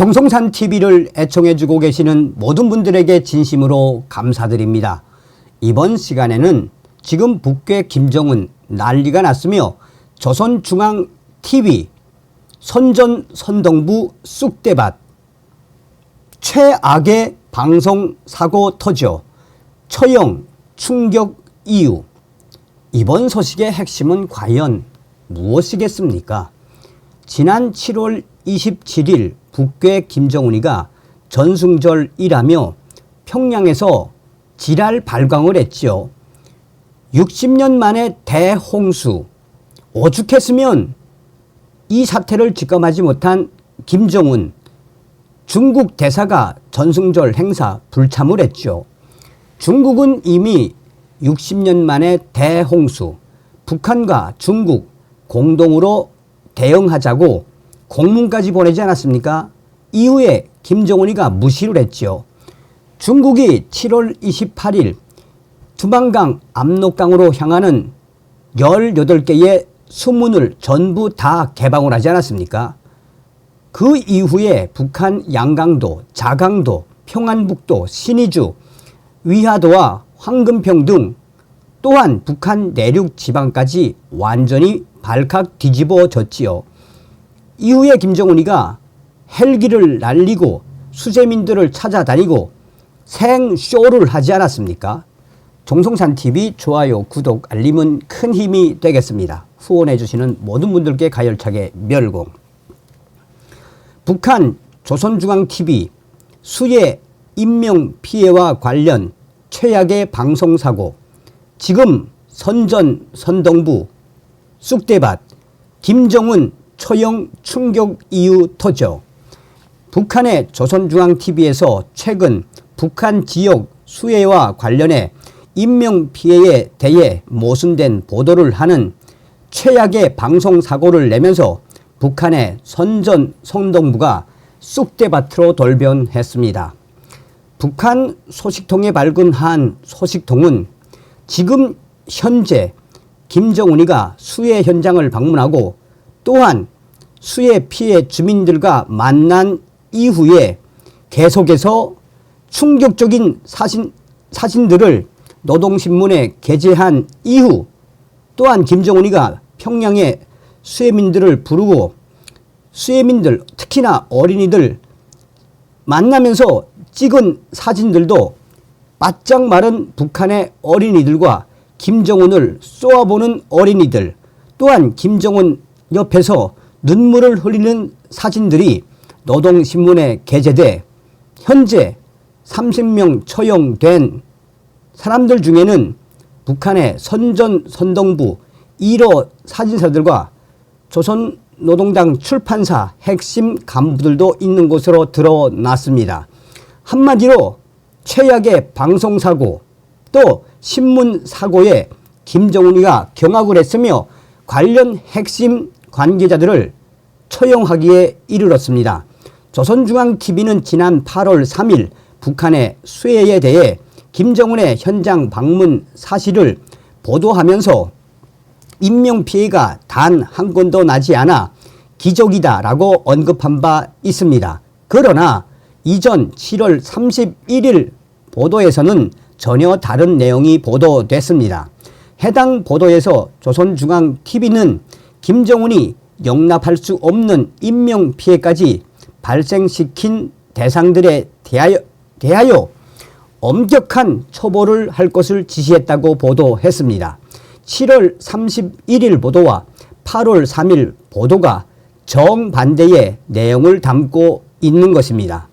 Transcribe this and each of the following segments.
정성산 TV를 애청해주고 계시는 모든 분들에게 진심으로 감사드립니다. 이번 시간에는 지금 북괴 김정은 난리가 났으며 조선중앙TV 선전선동부 쑥대밭 최악의 방송사고 터져 처형 충격 이유. 이번 소식의 핵심은 과연 무엇이겠습니까? 지난 7월 27일 북괴 김정은이가 전승절이라며 평양에서 지랄 발광을 했지요. 60년 만에 대홍수. 오죽했으면 이 사태를 직감하지 못한 김정은 중국 대사가 전승절 행사 불참을 했죠. 중국은 이미 60년 만에 대홍수, 북한과 중국 공동으로 대응하자고 공문까지 보내지 않았습니까? 이후에 김정은이가 무시를 했죠. 중국이 7월 28일 두만강 압록강으로 향하는 18개의 수문을 전부 다 개방을 하지 않았습니까? 그 이후에 북한 양강도, 자강도, 평안북도, 신의주, 위화도와 황금평 등 또한 북한 내륙 지방까지 완전히 발칵 뒤집어졌지요. 이후에 김정은이가 헬기를 날리고 수재민들을 찾아다니고 생쇼를 하지 않았습니까? 정성산TV 좋아요, 구독, 알림은 큰 힘이 되겠습니다. 후원해 주시는 모든 분들께 가열차게 멸공. 북한 조선중앙TV 수해 인명피해와 관련 최악의 방송사고. 지금 선전선동부 쑥대밭 김정은 처형 충격 이유 터져. 북한의 조선중앙TV에서 최근 북한 지역 수해와 관련해 인명피해에 대해 모순된 보도를 하는 최악의 방송사고를 내면서 북한의 선전선동부가 쑥대밭으로 돌변했습니다. 북한 소식통에 밝은 한 소식통은 지금 현재 김정은이가 수해 현장을 방문하고 또한 수해 피해 주민들과 만난 이후에 계속해서 충격적인 사진들을 노동신문에 게재한 이후 또한 김정은이가 평양에 수해민들을 부르고 수해민들 특히나 어린이들 만나면서 찍은 사진들도 바짝 마른 북한의 어린이들과 김정은을 쏘아보는 어린이들 또한 김정은 옆에서 눈물을 흘리는 사진들이 노동신문에 게재돼 현재 30명 처형된 사람들 중에는 북한의 선전선동부 1호 사진사들과 조선노동당 출판사 핵심 간부들도 있는 것으로 드러났습니다. 한마디로 최악의 방송사고 또 신문사고에 김정은이가 경악을 했으며 관련 핵심 관계자들을 처형하기에 이르렀습니다. 조선중앙TV는 지난 8월 3일 북한의 수해에 대해 김정은의 현장 방문 사실을 보도하면서 인명피해가 단 한 건도 나지 않아 기적이다라고 언급한 바 있습니다. 그러나 이전 7월 31일 보도에서는 전혀 다른 내용이 보도됐습니다. 해당 보도에서 조선중앙TV는 김정은이 용납할 수 없는 인명피해까지 발생시킨 대상들에 대하여 엄격한 처벌을 할 것을 지시했다고 보도했습니다. 7월 31일 보도와 8월 3일 보도가 정반대의 내용을 담고 있는 것입니다.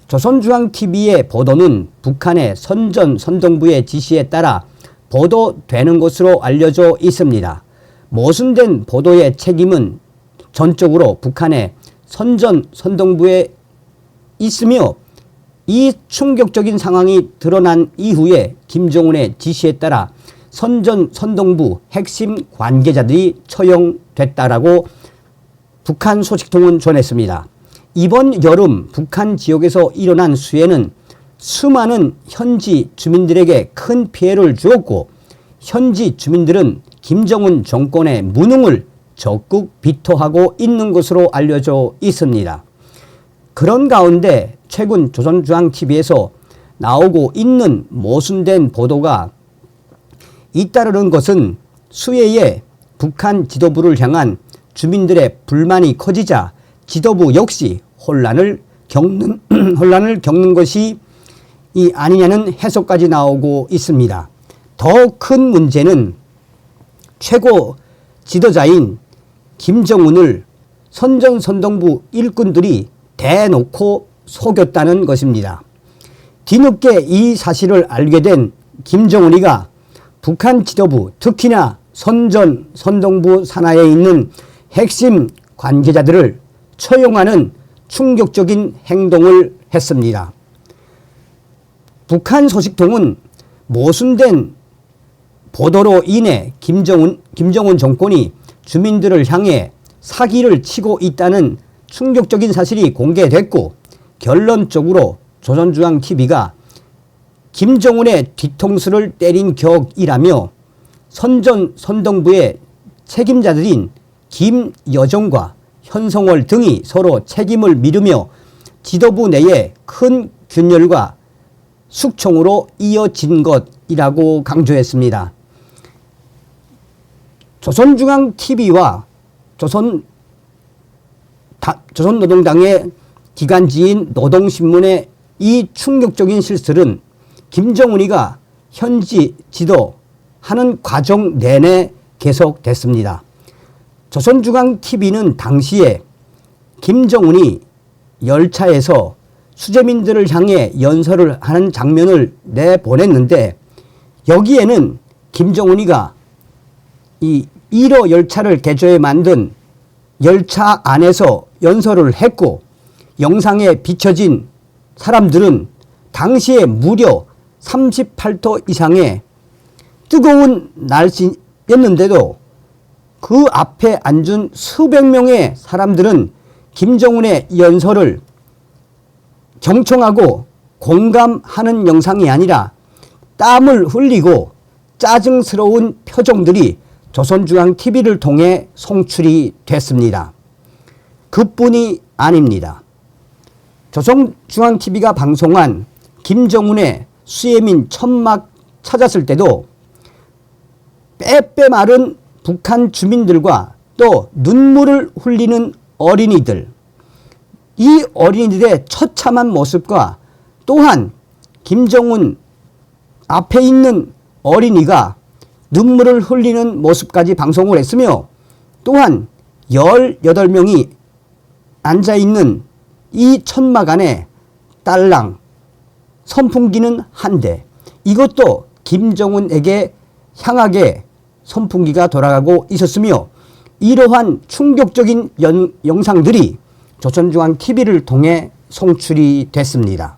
조선중앙TV의 보도는 북한의 선전선동부의 지시에 따라 보도되는 것으로 알려져 있습니다. 모순된 보도의 책임은 전적으로 북한의 선전선동부에 있으며 이 충격적인 상황이 드러난 이후에 김정은의 지시에 따라 선전선동부 핵심 관계자들이 처형됐다라고 북한 소식통은 전했습니다. 이번 여름 북한 지역에서 일어난 수해는 수많은 현지 주민들에게 큰 피해를 주었고 현지 주민들은 김정은 정권의 무능을 적극 비토하고 있는 것으로 알려져 있습니다. 그런 가운데 최근 조선중앙TV에서 나오고 있는 모순된 보도가 잇따르는 것은 수해에 북한 지도부를 향한 주민들의 불만이 커지자 지도부 역시 혼란을 겪는 것이 아니냐는 해석까지 나오고 있습니다. 더 큰 문제는 최고 지도자인 김정은을 선전선동부 일꾼들이 대놓고 속였다는 것입니다. 뒤늦게 이 사실을 알게 된 김정은이가 북한 지도부, 특히나 선전선동부 산하에 있는 핵심 관계자들을 처형하는 충격적인 행동을 했습니다. 북한 소식통은 모순된 보도로 인해 김정은 정권이 주민들을 향해 사기를 치고 있다는 충격적인 사실이 공개됐고, 결론적으로 조선중앙TV가 김정은의 뒤통수를 때린 격이라며 선전선동부의 책임자들인 김여정과 현성월 등이 서로 책임을 미루며 지도부 내에 큰 균열과 숙청으로 이어진 것이라고 강조했습니다. 조선중앙TV와 조선노동당의 기관지인 노동신문의 이 충격적인 실설은 김정은이가 현지 지도하는 과정 내내 계속됐습니다. 조선중앙TV는 당시에 김정은이 열차에서 수재민들을 향해 연설을 하는 장면을 내보냈는데, 여기에는 김정은이가 이 1호 열차를 개조해 만든 열차 안에서 연설을 했고, 영상에 비춰진 사람들은 당시에 무려 38도 이상의 뜨거운 날씨였는데도 그 앞에 앉은 수백 명의 사람들은 김정은의 연설을 경청하고 공감하는 영상이 아니라 땀을 흘리고 짜증스러운 표정들이 조선중앙TV를 통해 송출이 됐습니다. 그뿐이 아닙니다. 조선중앙TV가 방송한 김정은의 수혜민 천막 찾았을 때도 빼빼 마른 북한 주민들과 또 눈물을 흘리는 어린이들, 이 어린이들의 처참한 모습과 또한 김정은 앞에 있는 어린이가 눈물을 흘리는 모습까지 방송을 했으며, 또한 18명이 앉아있는 이 천막 안에 딸랑, 선풍기는 한 대, 이것도 김정은에게 향하게 선풍기가 돌아가고 있었으며, 이러한 충격적인 영상들이 조선중앙TV를 통해 송출이 됐습니다.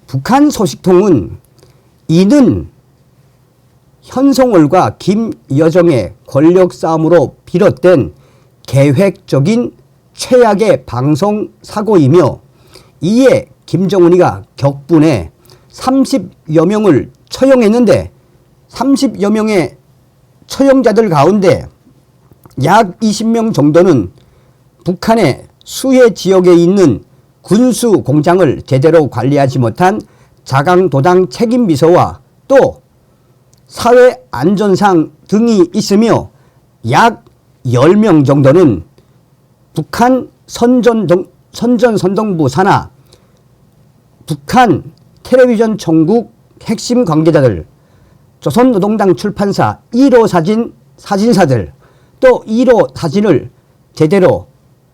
북한 소식통은 이는 현성월과 김여정의 권력 싸움으로 비롯된 계획적인 최악의 방송 사고이며, 이에 김정은이가 격분해 30여 명을 처형했는데, 30여 명의 처형자들 가운데 약 20명 정도는 북한의 수해 지역에 있는 군수 공장을 제대로 관리하지 못한 자강도당 책임비서와 또 사회안전상 등이 있으며, 약 10명 정도는 북한 선전선동부 산하, 북한 텔레비전 전국 핵심 관계자들, 조선노동당 출판사 1호 사진사들, 또 1호 사진을 제대로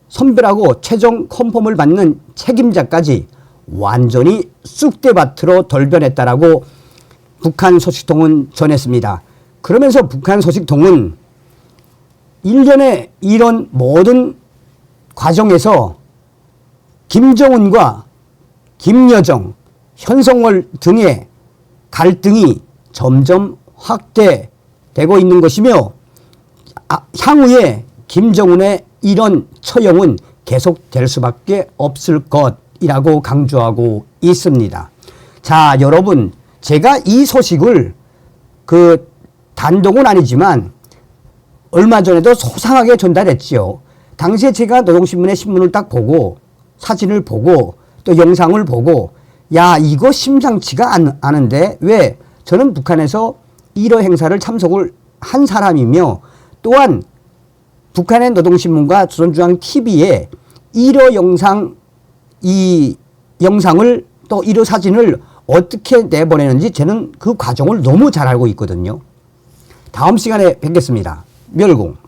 선별하고 최종 컨펌을 받는 책임자까지 완전히 쑥대밭으로 돌변했다라고 북한 소식통은 전했습니다. 그러면서 북한 소식통은 일련의 이런 모든 과정에서 김정은과 김여정, 현성월 등의 갈등이 점점 확대되고 있는 것이며, 향후에 김정은의 이런 처형은 계속될 수밖에 없을 것이라고 강조하고 있습니다. 자, 여러분, 제가 이 소식을 단독은 아니지만 얼마 전에도 소상하게 전달했지요. 당시에 제가 노동신문의 신문을 딱 보고 사진을 보고 또 영상을 보고 야 이거 심상치가 않은데 왜 저는 북한에서 1호 행사를 참석을 한 사람이며 또한 북한의 노동신문과 조선중앙TV에 1호 영상 이 영상을 또 1호 사진을 어떻게 내보내는지 저는 그 과정을 너무 잘 알고 있거든요. 다음 시간에 뵙겠습니다. 멸공.